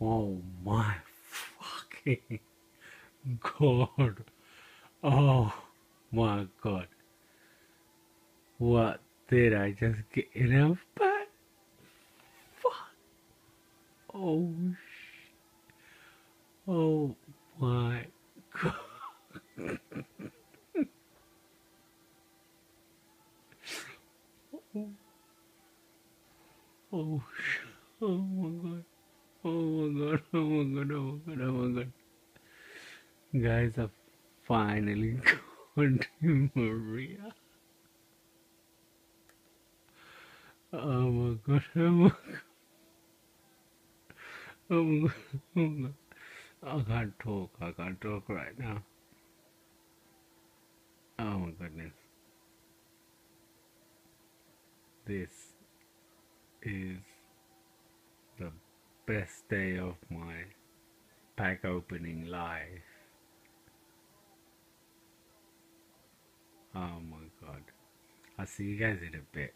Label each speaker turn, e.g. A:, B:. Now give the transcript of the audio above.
A: Oh my fucking god. Oh my god. What did I just get in a bed? Fuck. Oh oh my god. Oh oh my god. Oh my god. Oh my god. Oh my god. Oh my god. Guys, I finally got to Maria. Oh my god. Oh my god. Oh my god. Oh my god. I can't talk. I can't talk right now. Oh my goodness. This is the best day of my pack opening life. Oh my god. I'll see you guys in a bit.